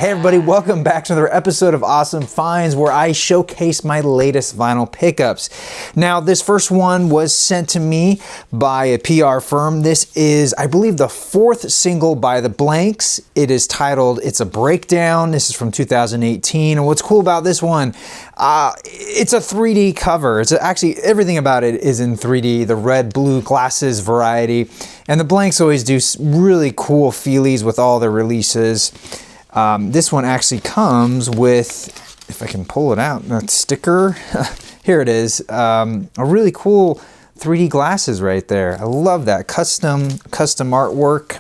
Hey everybody, welcome back to another episode of Awesome Finds where I showcase my latest vinyl pickups. Now this first one was sent to me by a PR firm. This is, I believe, the fourth single by the Blanks. It is titled It's a Breakdown. This is from 2018. And what's cool about this one, it's a 3D cover. It's actually, everything about it is in 3D, the red, blue glasses variety. And the Blanks always do really cool feelies with all their releases. This one actually comes with, if I can pull it out, a sticker. Here it is. A really cool 3D glasses right there. I love that. Custom artwork.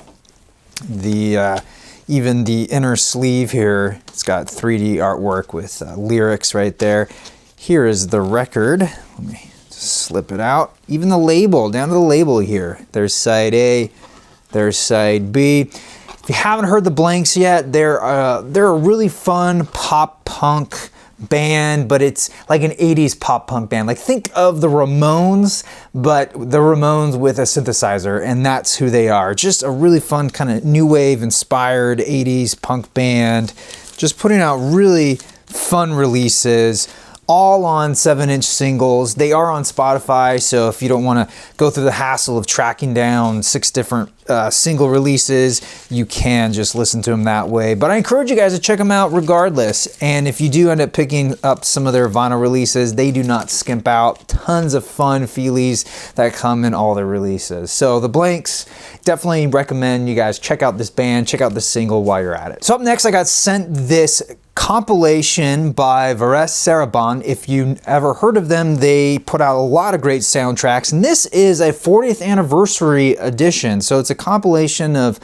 Even the inner sleeve here, it's got 3D artwork with lyrics right there. Here is the record. Let me just slip it out. Even the label, down to the label here. There's side A, there's side B. If you haven't heard the Blanks yet, they're a really fun pop punk band, but it's like an 80s pop punk band. Like think of the Ramones, but the Ramones with a synthesizer, and that's who they are. Just a really fun kind of new wave inspired 80s punk band. Just putting out really fun releases, all on 7-inch singles. They are on Spotify, so if you don't want to go through the hassle of tracking down 6 different single releases, you can just listen to them that way. But I encourage you guys to check them out regardless. And if you do end up picking up some of their vinyl releases, they do not skimp out. Tons of fun feelies that come in all their releases. So the Blanks, definitely recommend you guys check out this band, check out this single while you're at it. So up next, I got sent this compilation by Varës Sarabande. If you ever heard of them, they put out a lot of great soundtracks, and this is a 40th anniversary edition. So it's a compilation of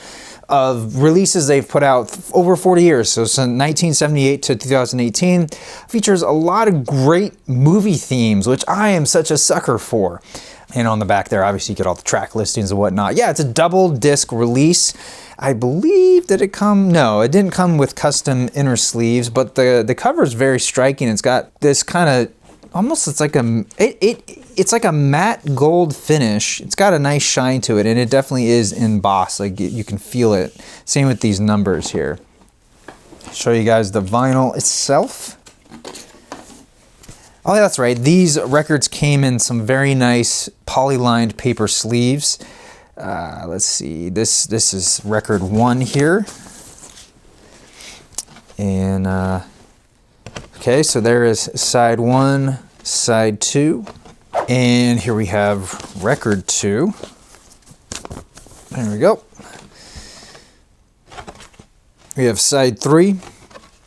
releases they've put out over 40 years. So since 1978 to 2018, features a lot of great movie themes, which I am such a sucker for. And on the back there, obviously you get all the track listings and whatnot. Yeah, it's a double disc release. I believe that it didn't come with custom inner sleeves, but the cover is very striking. It's got this kind of, almost, it's like a matte gold finish. It's got a nice shine to it, and it definitely is embossed. Like you can feel it. Same with these numbers here. I'll show you guys the vinyl itself. Oh, that's right. These records came in some very nice poly-lined paper sleeves. Let's see. This is record 1 here. And okay, so there is side 1, side 2. And here we have record 2. There we go. We have side 3.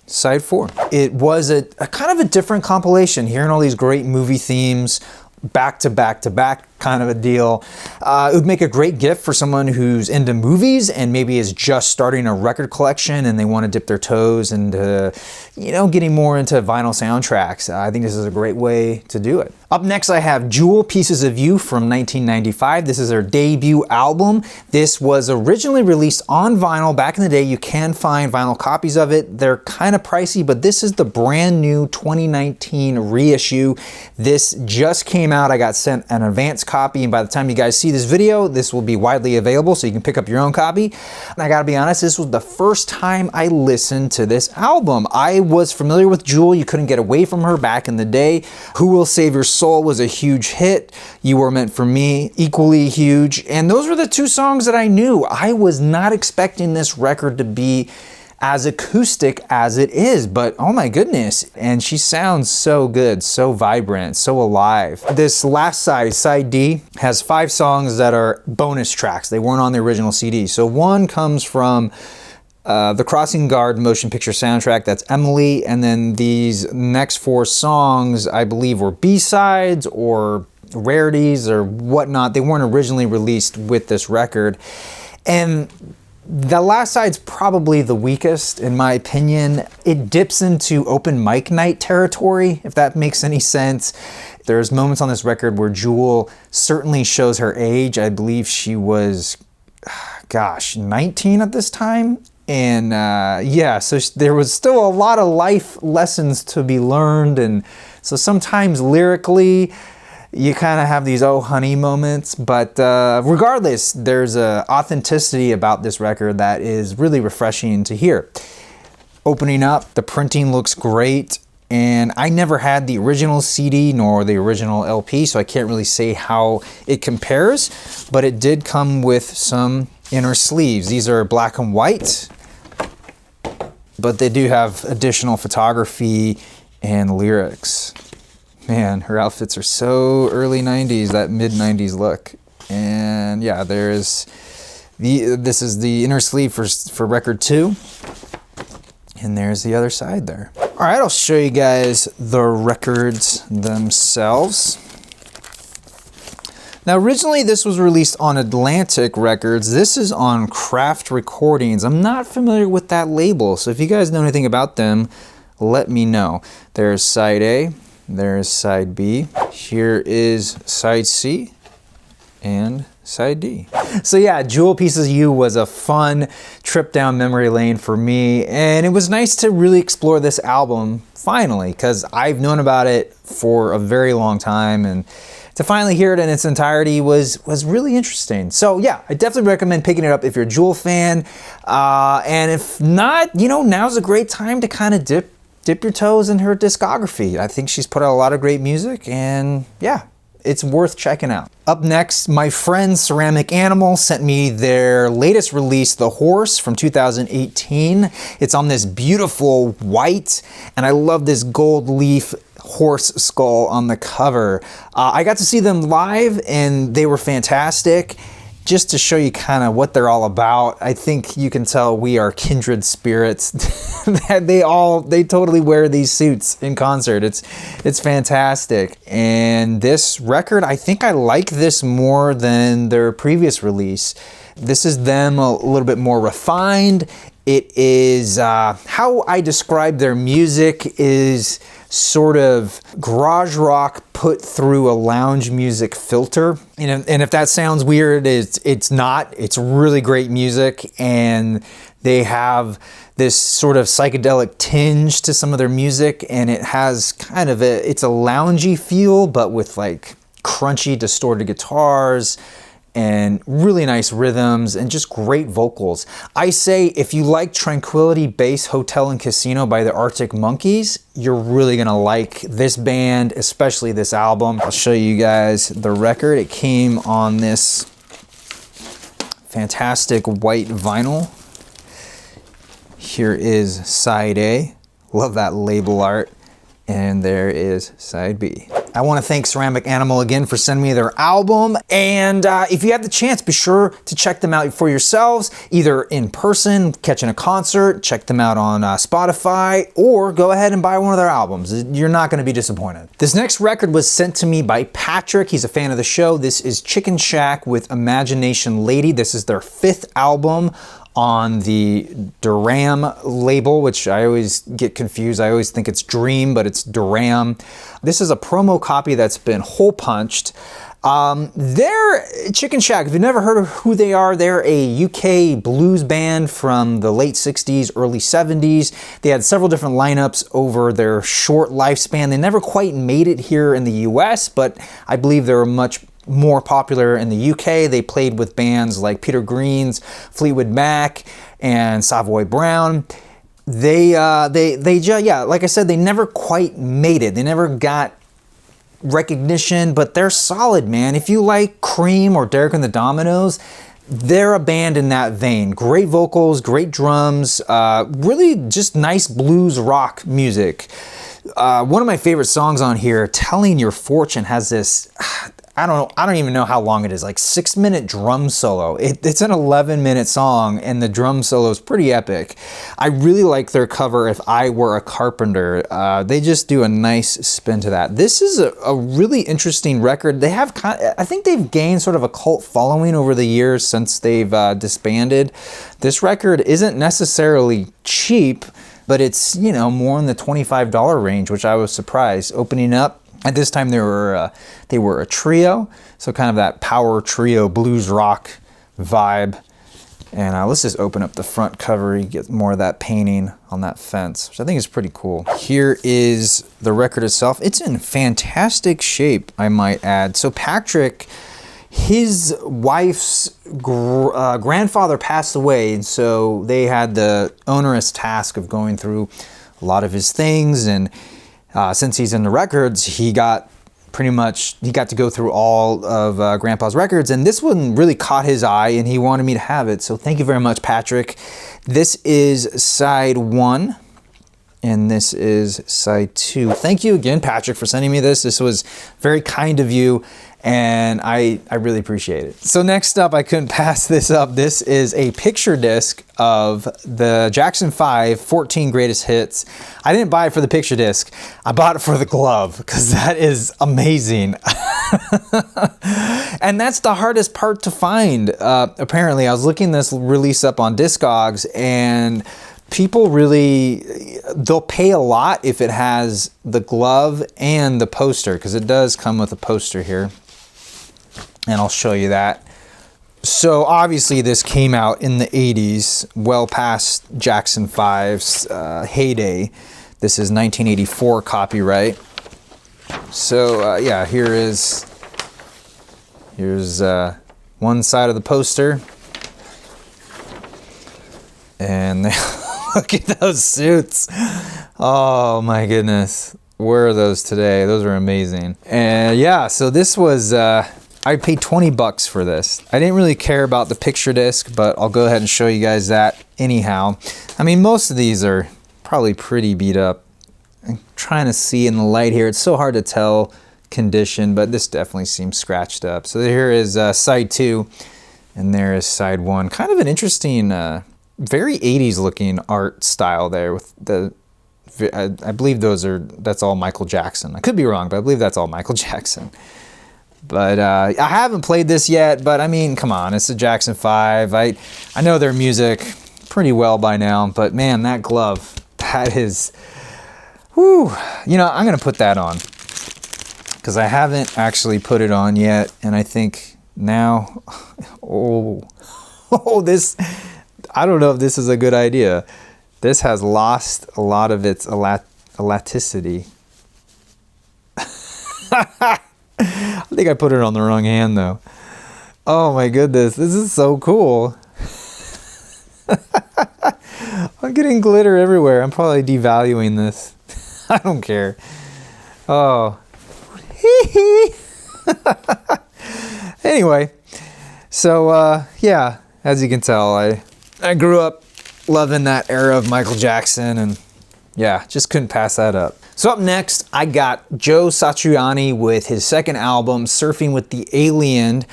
Side 4. It was a kind of a different compilation, hearing all these great movie themes back to back to back kind of a deal. It would make a great gift for someone who's into movies and maybe is just starting a record collection and they want to dip their toes into, getting more into vinyl soundtracks. I think this is a great way to do it. Up next, I have Jewel Pieces of You from 1995. This is their debut album. This was originally released on vinyl back in the day. You can find vinyl copies of it. They're kind of pricey, but this is the brand new 2019 reissue. This just came out. I got sent an advance copy, and by the time you guys see this video, this will be widely available, so you can pick up your own copy. And I gotta be honest, this was the first time I listened to this album. I was familiar with Jewel. You couldn't get away from her back in the day. Who Will Save Your Soul was a huge hit. You Were Meant for Me, equally huge. And those were the 2 songs that I knew. I was not expecting this record to be as acoustic as it is, but oh my goodness. And she sounds so good, so vibrant, so alive. This last side, side D, has 5 songs that are bonus tracks. They weren't on the original CD. So one comes from the Crossing Guard motion picture soundtrack, that's Emily, and then these next 4 songs, I believe, were B-sides or rarities or whatnot. They weren't originally released with this record. And the last side's probably the weakest, in my opinion. It dips into open mic night territory, if that makes any sense. There's moments on this record where Jewel certainly shows her age. I believe she was, 19 at this time. And so there was still a lot of life lessons to be learned. And so sometimes lyrically, you kind of have these oh honey moments, but regardless, there's a authenticity about this record that is really refreshing to hear. Opening up, the printing looks great. And I never had the original CD nor the original LP, so I can't really say how it compares, but it did come with some inner sleeves. These are black and white, but they do have additional photography and lyrics. Man, her outfits are so early 90s, that mid 90s look. And yeah, this is the inner sleeve for record 2. And there's the other side there. All right, I'll show you guys the records themselves. Now, originally this was released on Atlantic Records. This is on Craft Recordings. I'm not familiar with that label, so if you guys know anything about them, let me know. There's side A, there's side B. Here is side C and side D. So yeah, Jewel Pieces of You was a fun trip down memory lane for me, and it was nice to really explore this album finally, because I've known about it for a very long time, and to finally hear it in its entirety was really interesting. So yeah, I definitely recommend picking it up if you're a Jewel fan, and if not, you know, now's a great time to kind of dip your toes in her discography. I think she's put out a lot of great music, and yeah, it's worth checking out. Up next, my friend Ceramic Animal sent me their latest release, The Horse, from 2018. It's on this beautiful white, and I love this gold leaf horse skull on the cover. I got to see them live, and they were fantastic. Just to show you kind of what they're all about, I think you can tell we are kindred spirits. They totally wear these suits in concert. It's fantastic. And this record, I think I like this more than their previous release. This is them a little bit more refined. It is, how I describe their music is sort of garage rock put through a lounge music filter. And if that sounds weird, it's not. It's really great music, and they have this sort of psychedelic tinge to some of their music, and it has kind of it's a loungy feel, but with like crunchy distorted guitars and really nice rhythms and just great vocals. I say if you like Tranquility Base Hotel and Casino by the Arctic Monkeys, you're really gonna like this band, especially this album. I'll show you guys the record. It came on this fantastic white vinyl. Here is side A. Love that label art. And there is side B. I want to thank Ceramic Animal again for sending me their album. And if you have the chance, be sure to check them out for yourselves, either in person, catching a concert, check them out on Spotify, or go ahead and buy one of their albums. You're not going to be disappointed. This next record was sent to me by Patrick. He's a fan of the show. This is Chicken Shack with Imagination Lady. This is their 5th album on the Duram label, which I always get confused. I always think it's Dream, but it's Duram. This is a promo copy that's been hole punched. They're Chicken Shack. If you've never heard of who they are, they're a UK blues band from the late 60s, early 70s. They had several different lineups over their short lifespan. They never quite made it here in the US, but I believe they were much more popular in the UK. They played with bands like Peter Green's Fleetwood Mac and Savoy Brown. Yeah, like I said, they never quite made it. They never got recognition, but they're solid, man. If you like Cream or Derek and the Dominoes, they're a band in that vein. Great vocals, great drums, really just nice blues rock music. One of my favorite songs on here, Telling Your Fortune, has this, I don't even know how long it is, like 6-minute drum solo. It's an 11-minute song, and the drum solo is pretty epic. I really like their cover, If I Were a Carpenter. They just do a nice spin to that. This is a really interesting record. They have I think they've gained sort of a cult following over the years since they've disbanded. This record isn't necessarily cheap, but it's, you know, more in the $25 range, which I was surprised. Opening up, at this time they were a trio, so kind of that power trio blues rock vibe. And let's just open up the front cover. You get more of that painting on that fence, which I think is pretty cool. Here is the record itself. It's in fantastic shape, I might add. So Patrick, his wife's grandfather passed away, and so they had the onerous task of going through a lot of his things, and since he's in the records, he got to go through all of Grandpa's records, and this one really caught his eye, and he wanted me to have it. So thank you very much, Patrick. This is side 1, and this is side 2. Thank you again, Patrick, for sending me this. This was very kind of you, and I really appreciate it. So next up, I couldn't pass this up. This is a picture disc of the Jackson 5 14 Greatest Hits. I didn't buy it for the picture disc. I bought it for the glove because that is amazing. And that's the hardest part to find. Apparently, I was looking this release up on Discogs, and people they'll pay a lot if it has the glove and the poster, because it does come with a poster here. And I'll show you that. So obviously this came out in the 80s, well past Jackson 5's heyday. This is 1984 copyright. So yeah, here's one side of the poster. And look at those suits. Oh my goodness. Where are those today? Those are amazing. And yeah, so this was, I paid 20 bucks for this. I didn't really care about the picture disc, but I'll go ahead and show you guys that anyhow. I mean, most of these are probably pretty beat up. I'm trying to see in the light here. It's so hard to tell condition, but this definitely seems scratched up. So here is side 2, and there is side 1. Kind of an interesting, very 80s looking art style there with the, I believe that's all Michael Jackson. I could be wrong, but I believe that's all Michael Jackson. But I haven't played this yet, but I mean, come on, it's the Jackson 5. I know their music pretty well by now, but man, that glove, that is, whew. You know, I'm going to put that on because I haven't actually put it on yet. And I think now, this, I don't know if this is a good idea. This has lost a lot of its elasticity. I think I put it on the wrong hand though. Oh my goodness, this is so cool. I'm getting glitter everywhere. I'm probably devaluing this. I don't care. Oh. Anyway, so yeah, as you can tell, I grew up loving that era of Michael Jackson, and yeah, just couldn't pass that up. So up next, I got Joe Satriani with his second album, Surfing with the Alien.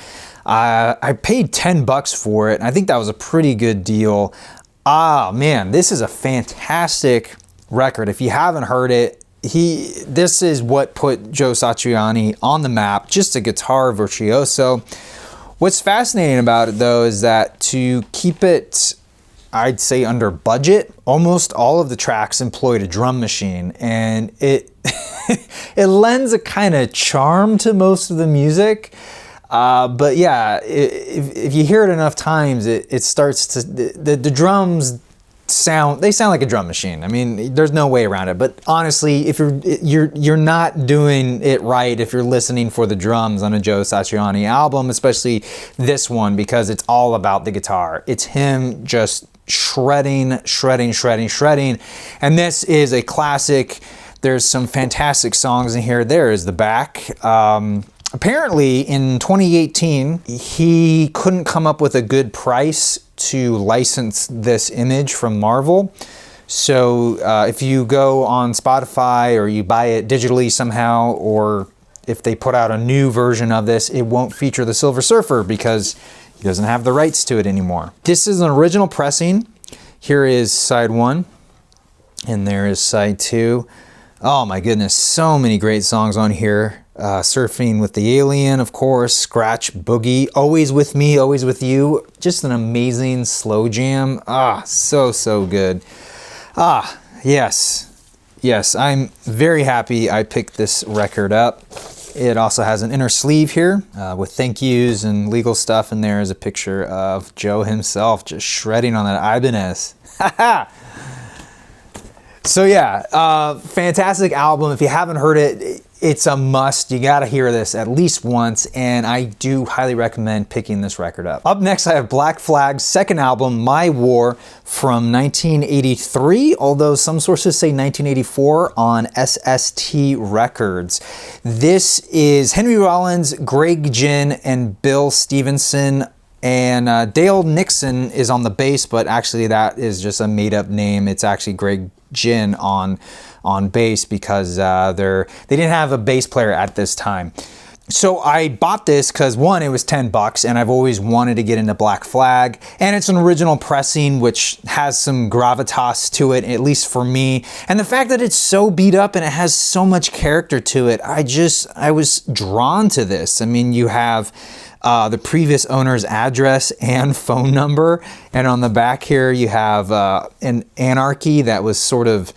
I paid 10 bucks for it, and I think that was a pretty good deal. Ah, man, this is a fantastic record. If you haven't heard it, this is what put Joe Satriani on the map, just a guitar virtuoso. What's fascinating about it, though, is that to keep it, I'd say, under budget, almost all of the tracks employed a drum machine, and it it lends a kind of charm to most of the music. But yeah, if you hear it enough times, it starts to, the drums sound like a drum machine. I mean, there's no way around it. But honestly, if you're not doing it right if you're listening for the drums on a Joe Satriani album, especially this one, because it's all about the guitar. It's him just shredding. And this is a classic. There's some fantastic songs in here. There is the back. Apparently in 2018, he couldn't come up with a good price to license this image from Marvel. So if you go on Spotify or you buy it digitally somehow, or if they put out a new version of this, it won't feature the Silver Surfer because he doesn't have the rights to it anymore. This is an original pressing. Here is side 1, and there is side 2. Oh my goodness, so many great songs on here. Surfing with the Alien, of course, Scratch Boogie, Always With Me, Always With You. Just an amazing slow jam. Ah, so good. Ah, yes, I'm very happy I picked this record up. It also has an inner sleeve here with thank yous and legal stuff, and there is a picture of Joe himself just shredding on that Ibanez. So yeah, fantastic album. If you haven't heard it, it's a must. You gotta hear this at least once, and I do highly recommend picking this record up. Up next, I have Black Flag's second album, My War, from 1983, although some sources say 1984 on SST Records. This is Henry Rollins, Greg Ginn, and Bill Stevenson, and Dale Nixon is on the bass, but actually that is just a made-up name. It's actually Greg Ginn on bass because they didn't have a bass player at this time. So I bought this because one, it was $10 and I've always wanted to get into Black Flag, and it's an original pressing which has some gravitas to it, at least for me. And the fact that it's so beat up and it has so much character to it, I was drawn to this. I mean, you have the previous owner's address and phone number, and on the back here you have an anarchy that was sort of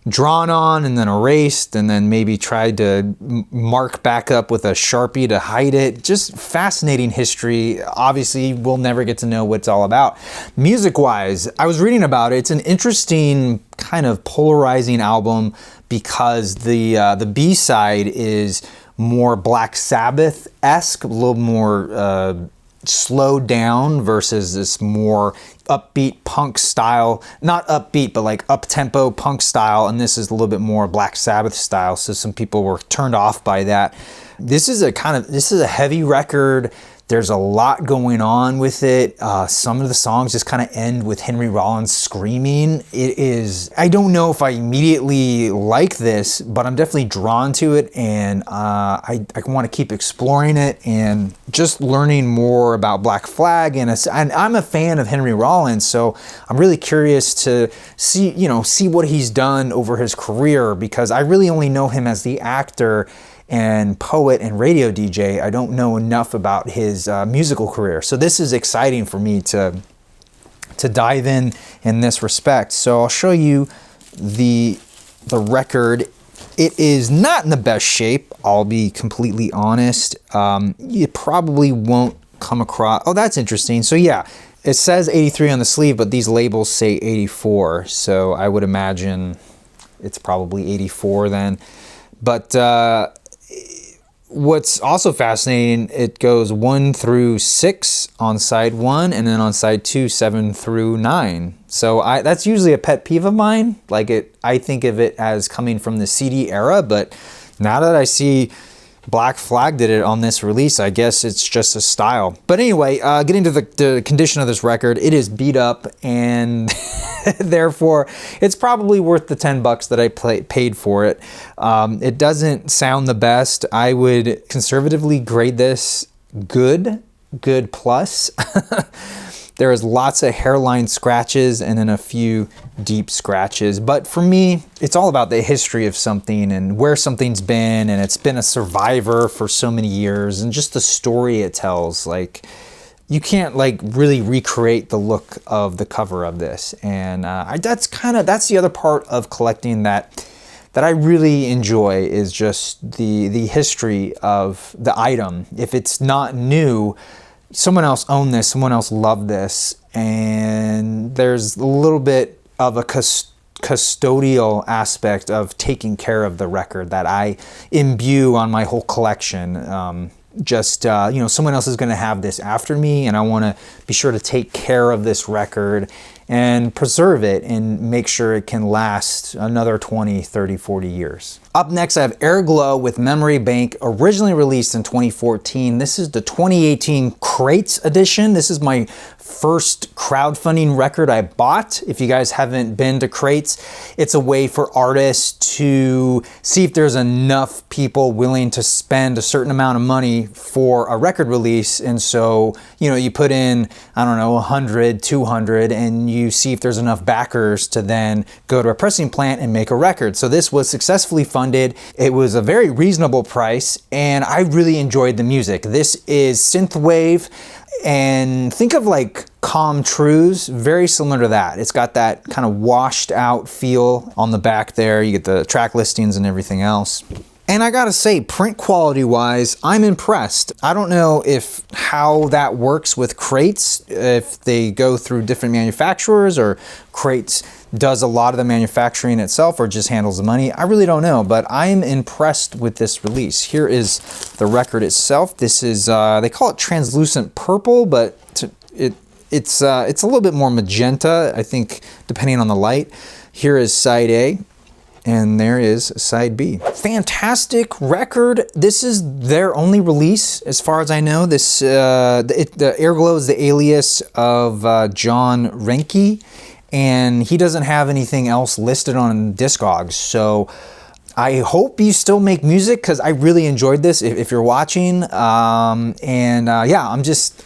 drawn on and then erased and then maybe tried to mark back up with a Sharpie to hide it. Just fascinating history. Obviously we'll never get to know what it's all about. Music wise, I was reading about it. It's an interesting kind of polarizing album because the B-side is more Black Sabbath-esque, a little more slowed down versus this more upbeat punk style, not upbeat, but like up-tempo punk style. And this is a little bit more Black Sabbath style. So some people were turned off by that. This is a heavy record. There's a lot going on with it. Some of the songs just kind of end with Henry Rollins screaming. I don't know if I immediately like this, but I'm definitely drawn to it, and I want to keep exploring it and just learning more about Black Flag. And I'm a fan of Henry Rollins, so I'm really curious to see what he's done over his career, because I really only know him as the actor and poet and radio DJ. I don't know enough about his musical career. So this is exciting for me to dive in this respect. So I'll show you the record. It is not in the best shape, I'll be completely honest. You probably won't come across, oh, that's interesting. So yeah, it says 83 on the sleeve, but these labels say 84. So I would imagine it's probably 84 then. But what's also fascinating, it goes 1 through 6 on side 1, and then on side 2, 7 through 9. So that's usually a pet peeve of mine. I think of it as coming from the CD era, but now that I see Black Flag did it on this release, I guess it's just a style. But anyway, getting to the condition of this record, it is beat up, and therefore it's probably worth the $10 that I paid for it. It doesn't sound the best. I would conservatively grade this good plus. There is lots of hairline scratches and then a few deep scratches. But for me, it's all about the history of something and where something's been, and it's been a survivor for so many years, and just the story it tells. Like, you can't really recreate the look of the cover of this. And that's the other part of collecting that I really enjoy, is just the history of the item. If it's not new, someone else owned this, someone else loved this, and there's a little bit of a custodial aspect of taking care of the record that I imbue on my whole collection. Someone else is going to have this after me, and I want to be sure to take care of this record and preserve it and make sure it can last another 20, 30, 40 years. Up next, I have Airglow with Memory Bank, originally released in 2014. This is the 2018 Crates edition. This is my first crowdfunding record I bought. If you guys haven't been to Crates, it's a way for artists to see if there's enough people willing to spend a certain amount of money for a record release. And so, you put in, 100, 200, and you see if there's enough backers to then go to a pressing plant and make a record. So this was successfully funded. It was a very reasonable price, and I really enjoyed the music. This is synthwave, and think of like Calm Trues, very similar to that. It's got that kind of washed out feel on the back there. You get the track listings and everything else. And I gotta say, print quality wise, I'm impressed. I don't know if how that works with crates, if they go through different manufacturers or crates does a lot of the manufacturing itself or just handles the money. I really don't know, but I'm impressed with this release. Here is the record itself. This is, they call it translucent purple, but it's a little bit more magenta, I think, depending on the light. Here is side A. And there is side B. Fantastic record. This is their only release, as far as I know. This the Airglow is the alias of John Renke, and he doesn't have anything else listed on Discogs. So I hope you still make music, because I really enjoyed this if you're watching. Yeah,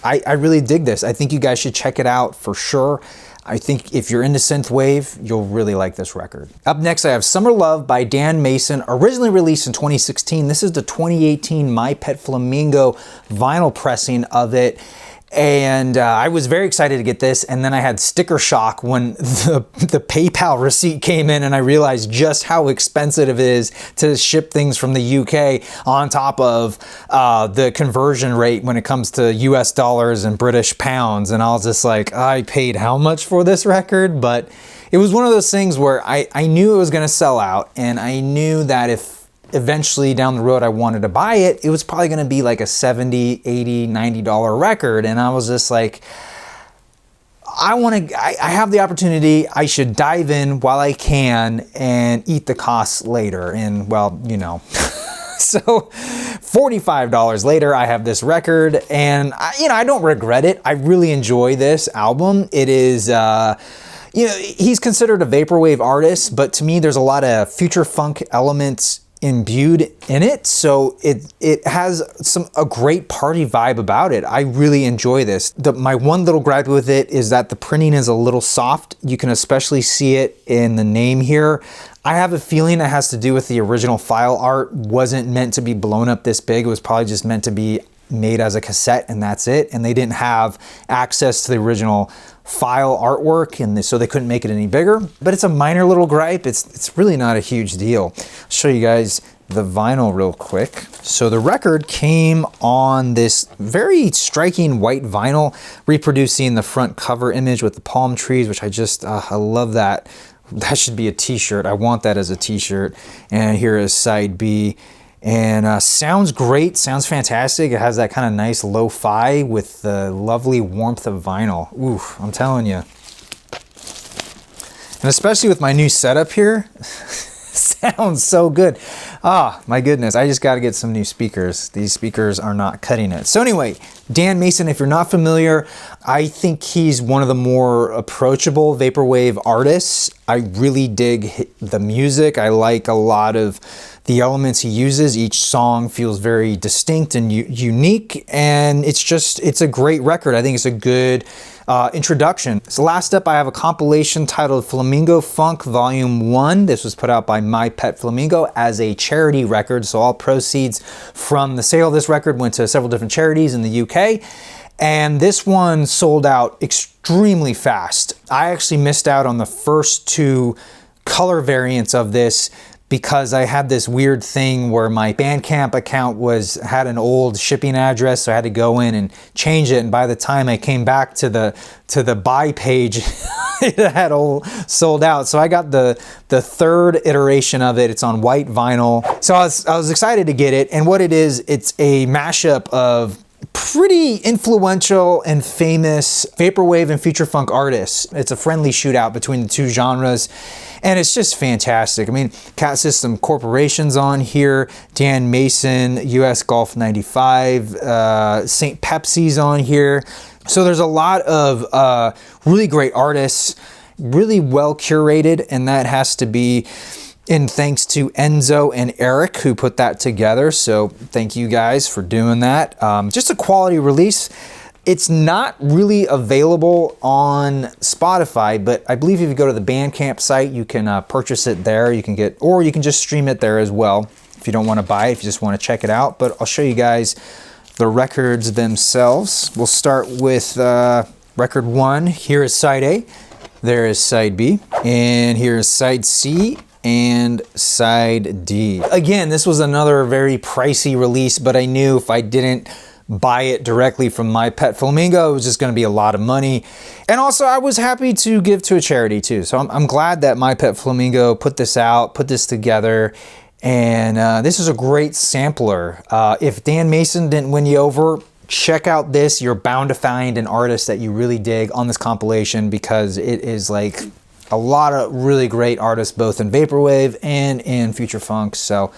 I really dig this. I think you guys should check it out for sure. I think if you're into synthwave, you'll really like this record. Up next, I have Summer Love by Dan Mason, originally released in 2016. This is the 2018 My Pet Flamingo vinyl pressing of it. And I was very excited to get this, and then I had sticker shock when the PayPal receipt came in, and I realized just how expensive it is to ship things from the UK, on top of the conversion rate when it comes to US dollars and British pounds. And I was just like, I paid how much for this record? But it was one of those things where I knew it was gonna sell out, and I knew that if eventually down the road I wanted to buy it, it was probably going to be like a $70, $80, $90 record. And I was just like, I have the opportunity, I should dive in while I can and eat the costs later. And well, you know, so $45 later, I have this record, and I don't regret it. I really enjoy this album. It is, he's considered a vaporwave artist, but to me, there's a lot of future funk elements imbued in it, so it has a great party vibe about it. I really enjoy this. My one little gripe with it is that the printing is a little soft. You can especially see it in the name here. I have a feeling it has to do with the original file art wasn't meant to be blown up this big. It was probably just meant to be made as a cassette, and that's it. And they didn't have access to the original file artwork, and so they couldn't make it any bigger. But it's a minor little gripe. It's really not a huge deal. I'll show you guys the vinyl real quick. So the record came on this very striking white vinyl, reproducing the front cover image with the palm trees, which I love that. That should be a t-shirt. I want that as a t-shirt. And here is side B. And sounds great, sounds fantastic. It has that kind of nice lo-fi with the lovely warmth of vinyl. Ooh, I'm telling you. And especially with my new setup here, sounds so good. Ah, my goodness, I just got to get some new speakers. These speakers are not cutting it. So anyway, Dan Mason, if you're not familiar, I think he's one of the more approachable vaporwave artists. I really dig the music. I like a lot of the elements he uses. Each song feels very distinct and unique, and it's a great record. I think it's a good introduction. So last up, I have a compilation titled Flamingo Funk Volume 1. This was put out by My Pet Flamingo as a charity record. So all proceeds from the sale of this record went to several different charities in the UK. And this one sold out extremely fast. I actually missed out on the first two color variants of this because I had this weird thing where my Bandcamp account had an old shipping address, so I had to go in and change it. And by the time I came back to the buy page, it had all sold out. So I got the third iteration of it. It's on white vinyl. So I was excited to get it. And what it is, it's a mashup of pretty influential and famous vaporwave and future funk artists. It's a friendly shootout between the two genres, and it's just fantastic. I mean, Cat System Corporation's on here, Dan Mason, US Golf 95, St. Pepsi's on here. So there's a lot of really great artists, really well curated, and that has to be in thanks to Enzo and Eric who put that together. So thank you guys for doing that. Just a quality release. It's not really available on Spotify, but I believe if you go to the Bandcamp site, you can purchase it there. You can or you can just stream it there as well if you don't want to buy it, if you just want to check it out. But I'll show you guys the records themselves. We'll start with record 1. Here is side A. There is side B. And here is side C. and side D. Again, this was another very pricey release, but I knew if I didn't buy it directly from My Pet Flamingo, it was just gonna be a lot of money. And also I was happy to give to a charity too. So I'm glad that My Pet Flamingo put this out, put this together. And this is a great sampler. If Dan Mason didn't win you over, check out this. You're bound to find an artist that you really dig on this compilation, because it is like a lot of really great artists, both in Vaporwave and in Future Funk. So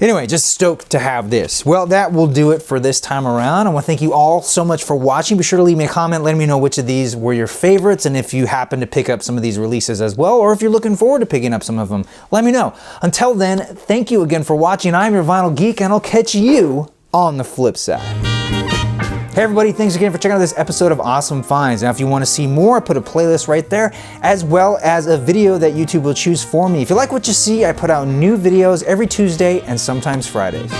anyway, just stoked to have this. Well, that will do it for this time around. I want to thank you all so much for watching. Be sure to leave me a comment letting me know which of these were your favorites, and if you happen to pick up some of these releases as well, or if you're looking forward to picking up some of them, let me know. Until then, thank you again for watching. I'm your Vinyl Geek, and I'll catch you on the flip side. Hey everybody, thanks again for checking out this episode of Awesome Finds. Now if you want to see more, I put a playlist right there, as well as a video that YouTube will choose for me. If you like what you see, I put out new videos every Tuesday and sometimes Fridays.